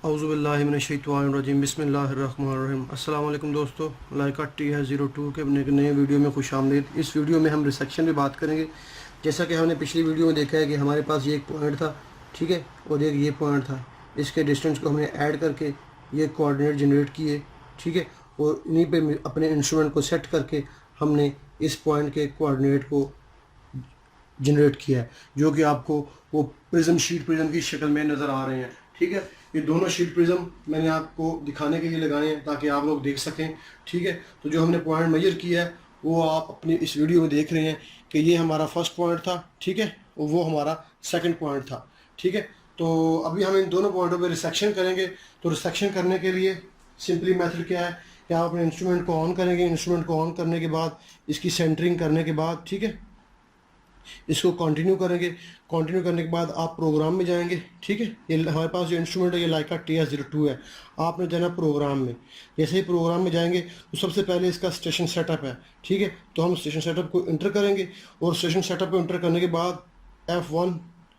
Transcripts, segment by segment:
औज़ुबिल्लाहिमिनश्शैतानिर्रजीम बिस्मिल्लाहिर्रहमानिर्रहीम। अस्सलाम वालेकुम दोस्तों, लाइका टी है 02 के अपने एक नए वीडियो में खुश आमदीद। इस वीडियो में हम रिसेक्शन पे बात करेंगे। जैसा कि हमने पिछली वीडियो में देखा है कि हमारे पास ये एक पॉइंट था, ठीक है, और एक ये पॉइंट था। इसके डिस्टेंस को हमने ऐड करके ये कोऑर्डिनेट जनरेट किए, ठीक है, और इन्हीं पर अपने इंस्ट्रूमेंट को सेट करके हमने इस पॉइंट के कोऑर्डिनेट को जनरेट किया है, जो कि आपको वो प्रिज्म शीट प्रिज्म की शक्ल में नज़र आ रहे हैं। ठीक है, ये दोनों शीट प्रिज्म मैंने आपको दिखाने के लिए लगाए हैं ताकि आप लोग देख सकें। ठीक है, तो जो हमने पॉइंट मेजर किया है वो आप अपनी इस वीडियो में देख रहे हैं कि ये हमारा फर्स्ट पॉइंट था, ठीक है, और वो हमारा सेकंड पॉइंट था। ठीक है, तो अभी हम इन दोनों पॉइंटों पे रिसेक्शन करेंगे। तो रिसेक्शन करने के लिए सिंपली मेथड क्या है कि आप अपने इंस्ट्रूमेंट को ऑन करेंगे। इंस्ट्रूमेंट को ऑन करने के बाद इसकी सेंटरिंग करने के बाद, ठीक है, इसको कंटिन्यू करेंगे। कंटिन्यू करने के बाद आप प्रोग्राम में जाएंगे। ठीक है, ये हमारे पास जो इंस्ट्रूमेंट है ये लाइका TS02 है। आपने जाना प्रोग्राम में। जैसे ही प्रोग्राम में जाएंगे तो सबसे पहले इसका स्टेशन सेटअप है। ठीक है, तो हम स्टेशन सेटअप को इंटर करेंगे और स्टेशन सेटअप को इंटर करने के बाद F1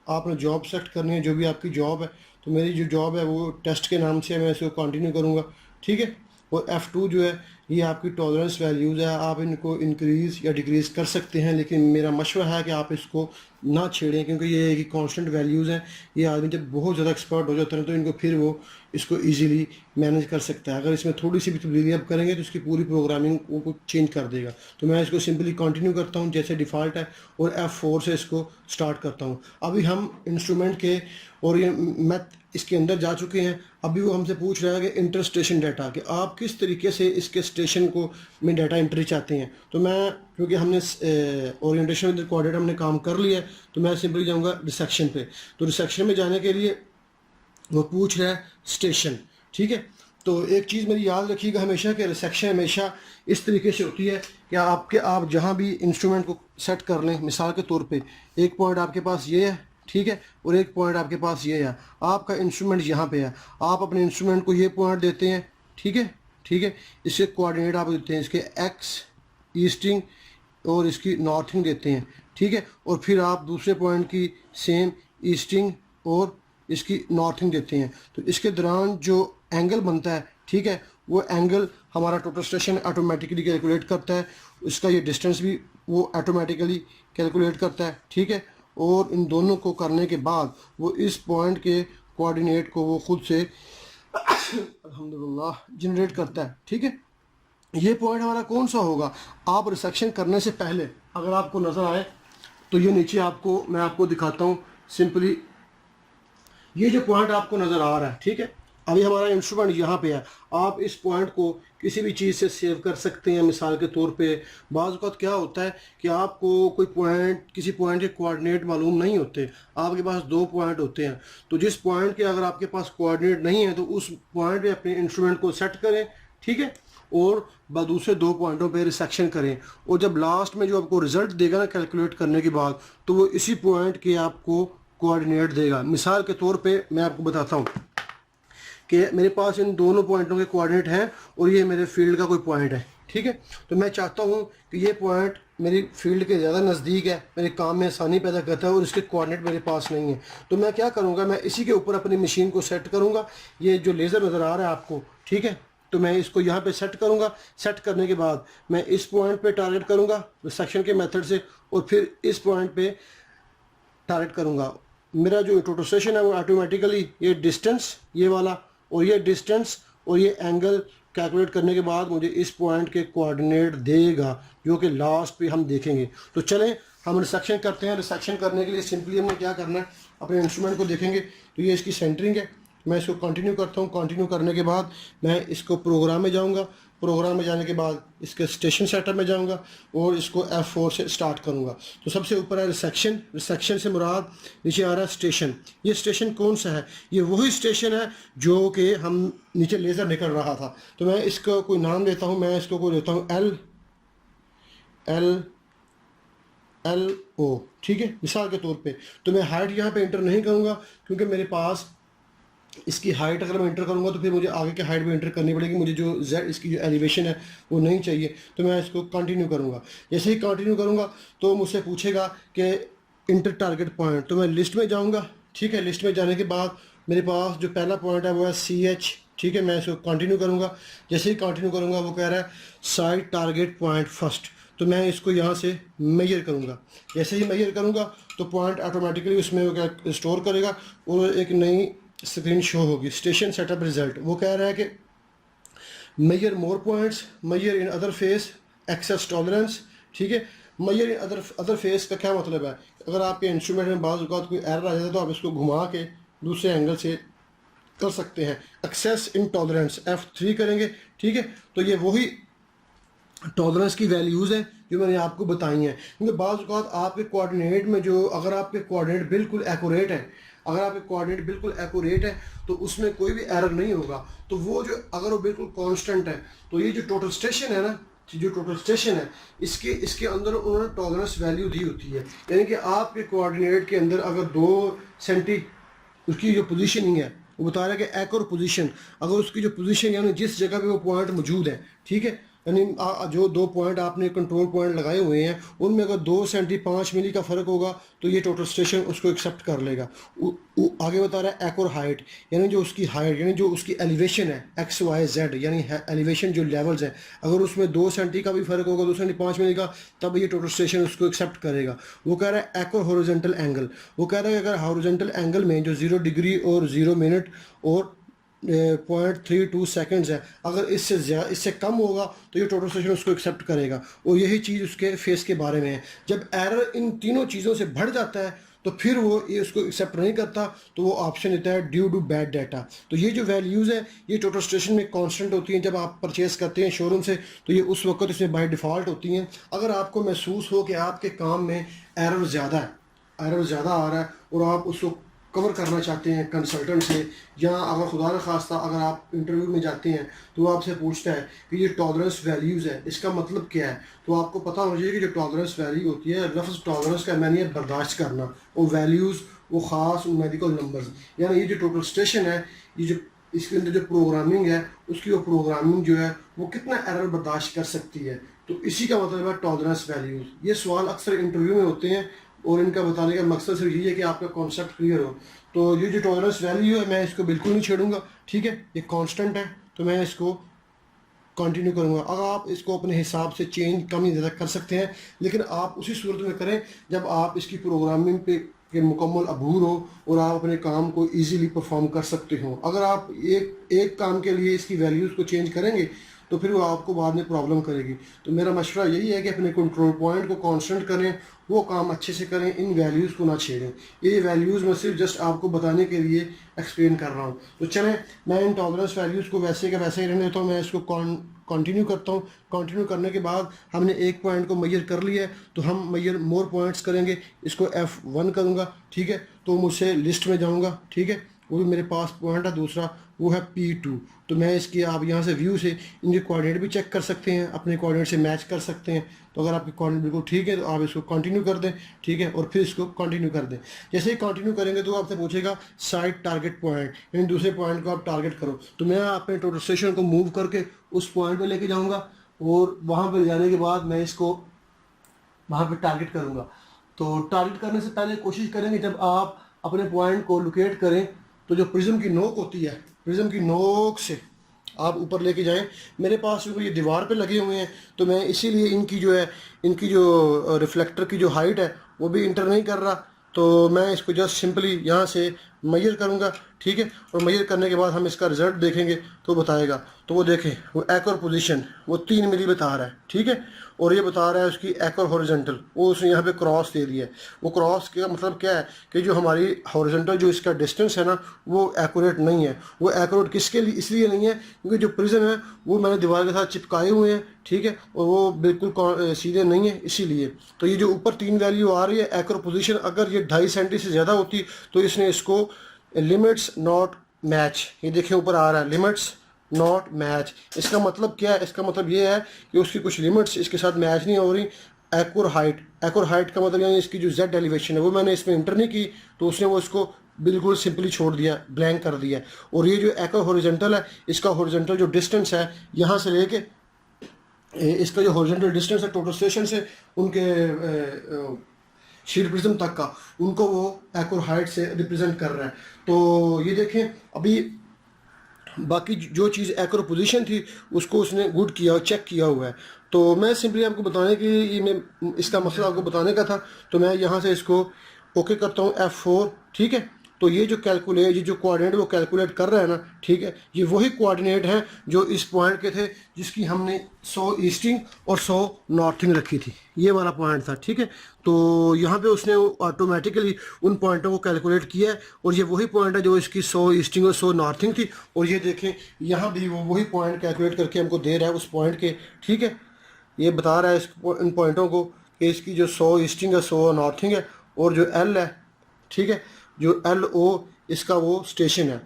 आपने जॉब सेलेक्ट करनी है, जो भी आपकी जॉब है। तो मेरी जो जॉब है वो टेस्ट के नाम से है, मैं इसको कंटिन्यू करूँगा। ठीक है, और F2 जो है ये आपकी टॉलरेंस वैल्यूज़ है, आप इनको इंक्रीज़ या डिक्रीज़ कर सकते हैं, लेकिन मेरा मशवरा है कि आप इसको ना छेड़ें, क्योंकि ये एक कांस्टेंट वैल्यूज़ हैं। ये आदमी जब बहुत ज़्यादा एक्सपर्ट हो जाते हैं तो इनको फिर वो इसको इजीली मैनेज कर सकता है। अगर इसमें थोड़ी सी भी तब्दीली आप करेंगे तो इसकी पूरी प्रोग्रामिंग को चेंज कर देगा। तो मैं इसको सिंपली कंटिन्यू करता हूँ जैसे डिफ़ॉल्ट है और F4 से इसको स्टार्ट करता हूँ। अभी हम इंस्ट्रूमेंट के और ये मैथ इसके अंदर जा चुके हैं। अभी वो हमसे पूछ रहा है कि इंटर स्टेशन डाटा, कि आप किस तरीके से इसके स्टेशन को में डाटा एंट्री चाहते हैं। तो मैं, क्योंकि हमने ओरिएंटेशन विद कोऑर्डिनेट हमने काम कर लिया है, तो मैं सिंपली जाऊंगा रिसेक्शन पे। तो रिसेक्शन में जाने के लिए वो पूछ रहा है स्टेशन। ठीक है, तो एक चीज़ मेरी याद रखिएगा हमेशा कि रिसेक्शन हमेशा इस तरीके से होती है कि आप जहाँ भी इंस्ट्रूमेंट को सेट कर लें, मिसाल के तौर पे एक पॉइंट आपके पास ये है, ठीक है, और एक पॉइंट आपके पास ये है। आपका इंस्ट्रूमेंट यहाँ पे है, आप अपने इंस्ट्रूमेंट को ये पॉइंट देते हैं। ठीक है, ठीक है, इसके कोऑर्डिनेट आप देते हैं, इसके एक्स ईस्टिंग और इसकी नॉर्थिंग देते हैं। ठीक है, और फिर आप दूसरे पॉइंट की सेम ईस्टिंग और इसकी नॉर्थिंग देते हैं। तो इसके दौरान जो एंगल बनता है, ठीक है, वो एंगल हमारा टोटल स्टेशन ऑटोमेटिकली कैलकुलेट करता है। इसका ये डिस्टेंस भी वो ऑटोमेटिकली कैलकुलेट करता है। ठीक है, और इन दोनों को करने के बाद वो इस पॉइंट के कोऑर्डिनेट को वो खुद से अल्हम्दुलिल्लाह जनरेट करता है। ठीक है, ये पॉइंट हमारा कौन सा होगा? आप रिसेक्शन करने से पहले अगर आपको नज़र आए तो ये नीचे आपको मैं आपको दिखाता हूँ। सिंपली ये जो पॉइंट आपको नज़र आ रहा है, ठीक है, अभी हमारा इंस्ट्रूमेंट यहाँ पे है। आप इस पॉइंट को किसी भी चीज़ से सेव कर सकते हैं। मिसाल के तौर पे बाज़ औक़ात क्या होता है कि आपको कोई पॉइंट, किसी पॉइंट के कोऑर्डिनेट मालूम नहीं होते, आपके पास दो पॉइंट होते हैं। तो जिस पॉइंट के अगर आपके पास कोऑर्डिनेट नहीं है तो उस पॉइंट पे अपने इंस्ट्रूमेंट को सेट करें, ठीक है, और दूसरे दो पॉइंटों पे रिसेक्शन करें। और जब लास्ट में जो आपको रिज़ल्ट देगा ना कैलकुलेट करने के बाद, तो वो इसी पॉइंट के आपको कोऑर्डिनेट देगा। मिसाल के तौर पे मैं आपको बताता हूँ कि मेरे पास इन दोनों पॉइंटों के कोऑर्डिनेट हैं और ये मेरे फील्ड का कोई पॉइंट है। ठीक है, तो मैं चाहता हूँ कि ये पॉइंट मेरी फील्ड के ज़्यादा नज़दीक है, मेरे काम में आसानी पैदा करता है और इसके कोऑर्डिनेट मेरे पास नहीं है। तो मैं क्या करूँगा, मैं इसी के ऊपर अपनी मशीन को सेट करूँगा। ये जो लेज़र नज़र आ रहा है आपको, ठीक है, तो मैं इसको यहाँ पे सेट करूँगा। सेट करने के बाद मैं इस पॉइंट पे टारगेट करूँगा रिसेक्शन के मेथड से, और फिर इस पॉइंट पे टारगेट करूँगा। मेरा जो टोटल स्टेशन है वो ऑटोमेटिकली ये डिस्टेंस, ये वाला और ये डिस्टेंस और ये एंगल कैलकुलेट करने के बाद मुझे इस पॉइंट के कोऑर्डिनेट देगा, जो कि लास्ट पे हम देखेंगे। तो चलें हम रिसेक्शन करते हैं। रिसेक्शन करने के लिए सिंपली हमने क्या करना है, अपने इंस्ट्रूमेंट को देखेंगे। तो ये इसकी सेंटरिंग है, मैं इसको कंटिन्यू करता हूँ। कंटिन्यू करने के बाद मैं इसको प्रोग्राम में जाऊँगा। प्रोग्राम में जाने के बाद इसके स्टेशन सेटअप में जाऊँगा और इसको F4 से स्टार्ट करूँगा। तो सबसे ऊपर है रिसेक्शन। रिसेक्शन से मुराद नीचे आ रहा है स्टेशन। ये स्टेशन कौन सा है? ये वही स्टेशन है जो कि हम नीचे लेज़र निकल रहा था। तो मैं इसको कोई नाम देता हूँ, मैं इसको कोई देता हूँ LO, ठीक है, मिसाल के तौर पे। तो मैं हाइट यहाँ पे एंटर नहीं करूँगा, क्योंकि मेरे पास इसकी हाइट अगर मैं इंटर करूँगा तो फिर मुझे आगे की हाइट भी इंटर करनी पड़ेगी। मुझे जो Z इसकी जो एलिवेशन है वो नहीं चाहिए। तो मैं इसको कंटिन्यू करूँगा। जैसे ही कंटिन्यू करूँगा तो मुझसे पूछेगा कि इंटर टारगेट पॉइंट। तो मैं लिस्ट में जाऊँगा। ठीक है, लिस्ट में जाने के बाद मेरे पास जो पहला पॉइंट है वो है CH, ठीक है। मैं इसको कंटिन्यू करूँगा। जैसे ही कंटिन्यू करूँगा वो कह रहा है साइड टारगेट पॉइंट फर्स्ट, तो मैं इसको यहाँ से मेजर करूँगा। जैसे ही मेजर करूँगा तो पॉइंट ऑटोमेटिकली उसमें वो क्या स्टोर करेगा और एक नई स्क्रीन शो होगी, स्टेशन सेटअप रिजल्ट। वो कह रहा है कि major more points, major in other face, excess tolerance, ठीक है। मेजर इन अदर फेस का क्या मतलब है, अगर आपके इंस्ट्रूमेंट में बाज़ औक़ात कोई एरर आ जाता है तो आप इसको घुमा के दूसरे एंगल से कर सकते हैं। एक्सेस इन टॉलरेंस F3 करेंगे, ठीक है। तो ये वही टॉलरेंस की वैल्यूज़ हैं जो मैंने आपको बताई हैं, क्योंकि बाज़ औक़ात आपके कोऑर्डिनेट में जो, अगर आपके कोऑर्डिनेट बिल्कुल एक्यूरेट है, अगर आपके कोऑर्डिनेट बिल्कुल एक्यूरेट है तो उसमें कोई भी एरर नहीं होगा। तो वो जो, अगर वो बिल्कुल कांस्टेंट है, तो ये जो टोटल स्टेशन है ना, जो टोटल स्टेशन है, इसके अंदर उन्होंने टॉलरेंस वैल्यू दी होती है। यानी कि आपके कोऑर्डिनेट के अंदर अगर 2 सेंटी उसकी जो पोजीशनिंग है, वो बता रहा है कि एक्यूरेट पोजीशन, अगर उसकी जो पोजीशन यानी जिस जगह पे वो पॉइंट मौजूद है, ठीक है, यानी जो 2 पॉइंट आपने कंट्रोल पॉइंट लगाए हुए हैं उनमें अगर 2 सेंटी 5 मिली का फ़र्क होगा तो ये टोटल स्टेशन उसको एक्सेप्ट कर लेगा। आगे बता रहा है एक्यूरेट हाइट, यानी जो उसकी हाइट, यानी जो उसकी एलिवेशन है XYZ, यानी एलिवेशन जो लेवल्स हैं, अगर उसमें 2 सेंटी का भी फ़र्क होगा, 2 सेंटी 5 मिली का, तब ये टोटल स्टेशन उसको एक्सेप्ट करेगा। वो कह रहा है एक्यूरेट हॉरिजॉन्टल एंगल, वो कह रहा है अगर हॉरिजॉन्टल एंगल में जो 0 डिग्री और 0 मिनट और 0.32 सेकेंड्स है, अगर इससे कम होगा तो ये टोटल स्टेशन उसको एक्सेप्ट करेगा। और यही चीज़ उसके फेस के बारे में है। जब एरर इन तीनों चीज़ों से बढ़ जाता है तो फिर वो ये उसको एक्सेप्ट नहीं करता, तो वो ऑप्शन देता है ड्यू टू बैड डाटा। तो ये जो वैल्यूज़ है ये टोटल स्टेशन में कांस्टेंट होती हैं। जब आप परचेस करते हैं शोरूम से तो ये उस वक्त इसमें बाय डिफ़ॉल्ट होती हैं। अगर आपको महसूस हो कि आपके काम में एरर ज़्यादा है, एरर ज़्यादा आ रहा है और आप उसको कवर करना चाहते हैं कंसल्टेंट से, या अगर खुदा न खास्ता अगर आप इंटरव्यू में जाते हैं तो वो आपसे पूछता है कि ये टॉलरेंस वैल्यूज़ है, इसका मतलब क्या है, तो आपको पता होना चाहिए कि जो टॉलरेंस वैल्यू होती है, लफ्ज़ टॉलरेंस का मैंने बर्दाश्त करना, वो वैल्यूज़, वो ख़ास मेडिकल नंबर्स, यानी ये जो टोटल स्टेशन है, ये जो इसके अंदर जो प्रोग्रामिंग है, उसकी वो प्रोग्रामिंग जो है वो कितना एरर बर्दाश्त कर सकती है, तो इसी का मतलब है टॉलरेंस वैल्यूज़। ये सवाल अक्सर इंटरव्यू में होते हैं और इनका बताने का मकसद सिर्फ यही है कि आपका कॉन्सेप्ट क्लियर हो। तो ये जो टॉलरेंस वैल्यू है मैं इसको बिल्कुल नहीं छेड़ूंगा, ठीक है, ये कांस्टेंट है, तो मैं इसको कंटिन्यू करूंगा। अगर आप इसको अपने हिसाब से चेंज कम या ज़्यादा कर सकते हैं, लेकिन आप उसी सूरत में करें जब आप इसकी प्रोग्रामिंग पे के मुकम्मल अबूर हो और आप अपने काम को इजीली परफॉर्म कर सकते हो। अगर आप एक काम के लिए इसकी वैल्यूज़ को चेंज करेंगे तो फिर वो आपको बाद में प्रॉब्लम करेगी। तो मेरा मशवरा यही है कि अपने कंट्रोल पॉइंट को कांस्टेंट करें, वो काम अच्छे से करें, इन वैल्यूज़ को ना छेड़ें। ये वैल्यूज़ मैं सिर्फ जस्ट आपको बताने के लिए एक्सप्लेन कर रहा हूँ। तो चलें, मैं इन टॉलरेंस वैल्यूज़ को वैसे का वैसे ही रहने देता हूँ। मैं इसको कंटिन्यू करता हूँ। कंटिन्यू करने के बाद हमने एक पॉइंट को मेजर कर लिया है, तो हम मेजर मोर पॉइंट्स करेंगे। इसको F1 करूँगा, ठीक है, तो मुझसे लिस्ट में जाऊँगा, ठीक है, वो भी मेरे पास पॉइंट है दूसरा, वो है P2। तो मैं इसकी, आप यहाँ से व्यू से इनके कोऑर्डिनेट भी चेक कर सकते हैं, अपने कोऑर्डिनेट से मैच कर सकते हैं। तो अगर आपके कोऑर्डिनेट बिल्कुल ठीक है तो आप इसको कंटिन्यू कर दें, ठीक है, और फिर इसको कंटिन्यू कर दें। जैसे ही कंटिन्यू करेंगे तो आपसे पूछेगा साइड टारगेट पॉइंट, यानी दूसरे पॉइंट को आप टारगेट करो। तो मैं अपने टोटल स्टेशन को मूव करके उस पॉइंट पर लेके जाऊँगा और वहाँ पर जाने के बाद मैं इसको वहाँ पर टारगेट करूँगा। तो टारगेट करने से पहले कोशिश करेंगे जब आप अपने पॉइंट को लोकेट करें तो जो प्रिज्म की नोक होती है, प्रिज्म की नोक से आप ऊपर लेके जाएं। मेरे पास जो ये दीवार पे लगे हुए हैं तो मैं इसीलिए इनकी जो रिफ्लेक्टर की जो हाइट है वो भी इंटर नहीं कर रहा। तो मैं इसको जस्ट सिंपली यहाँ से मेजर करूँगा, ठीक है, और मेजर करने के बाद हम इसका रिजल्ट देखेंगे तो बताएगा। तो वो देखें, वो एक्वर पोजीशन वो 3 मिली बता रहा है, ठीक है, और ये बता रहा है उसकी एक्वर हॉरिजॉन्टल, वो उसने यहाँ पे क्रॉस दे दिया है। वो क्रॉस का मतलब क्या है कि जो हमारी हॉरिजॉन्टल जो इसका डिस्टेंस है ना वो एक्यूरेट नहीं है। वो एक्यूरेट किसके लिए, इसलिए नहीं है क्योंकि जो प्रिज्म है वो मैंने दीवार के साथ चिपकाए हुए हैं, ठीक है, और वो बिल्कुल सीधे नहीं है, इसीलिए। तो ये जो ऊपर 3 वैल्यू आ रही है एक्वर पोजीशन, अगर ये 2.5 सेंटी से ज़्यादा होती तो इसने इसको लिमिट्स नॉट मैच, ये देखें ऊपर आ रहा है लिमिट्स नॉट मैच। इसका मतलब क्या है, इसका मतलब ये है कि उसकी कुछ लिमिट्स इसके साथ मैच नहीं हो रही। एक्वर हाइट का मतलब यानी इसकी जो जेड एलिवेशन है वो मैंने इसमें इंटर नहीं की, तो उसने वो इसको बिल्कुल सिंपली छोड़ दिया, ब्लैंक कर दिया। और ये जो एक्वर हॉरिजॉन्टल है, इसका हॉरिजॉन्टल जो डिस्टेंस है यहाँ से लेके, इसका जो हॉरिजॉन्टल डिस्टेंस है टोटल स्टेशन से उनके शीट प्रिज्म तक का, उनको वो एक्यूर हाइट से रिप्रेजेंट कर रहा है। तो ये देखें अभी बाकी जो चीज़ एक्यूर पोजीशन थी उसको उसने गुड किया, चेक किया हुआ है। तो मैं सिंपली आपको बताने की, ये मैं इसका मकसद आपको बताने का था। तो मैं यहाँ से इसको ओके करता हूँ F4, ठीक है। तो ये जो कैलकुलेट, ये जो कोऑर्डिनेट वो कैलकुलेट कर रहा है ना, ठीक है, ये वही कोऑर्डिनेट हैं जो इस पॉइंट के थे जिसकी हमने 100 ईस्टिंग और 100 नॉर्थिंग रखी थी, ये वाला पॉइंट था, ठीक है। तो यहाँ पे उसने ऑटोमेटिकली उन पॉइंटों को कैलकुलेट किया है और ये वही पॉइंट है जो इसकी 100 ईस्टिंग और 100 नॉर्थिंग थी। और ये देखें यहाँ भी वो वही पॉइंट कैलकुलेट करके हमको दे रहा है उस पॉइंट के, ठीक है। ये बता रहा है इन पॉइंटों को कि इसकी जो 100 ईस्टिंग है 100 नॉर्थिंग है, और जो एल है, ठीक है, जो LO इसका वो स्टेशन है।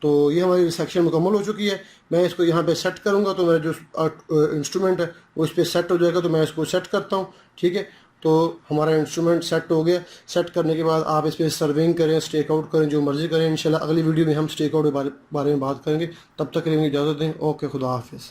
तो ये हमारी रिसेक्शन मुकम्मल हो चुकी है। मैं इसको यहाँ पे सेट करूँगा तो मेरा जो इंस्ट्रूमेंट है वो इस पर सेट हो जाएगा। तो मैं इसको सेट करता हूँ, ठीक है। तो हमारा इंस्ट्रूमेंट सेट हो गया। सेट करने के बाद आप इस पर सर्विंग करें, स्टेक आउट करें, जो मर्ज़ी करें। इंशाल्लाह अगली वीडियो में हम स्टेक आउट के बारे में बात करेंगे। तब तक के लिए इजाज़त दें। ओके, खुदा हाफिज़।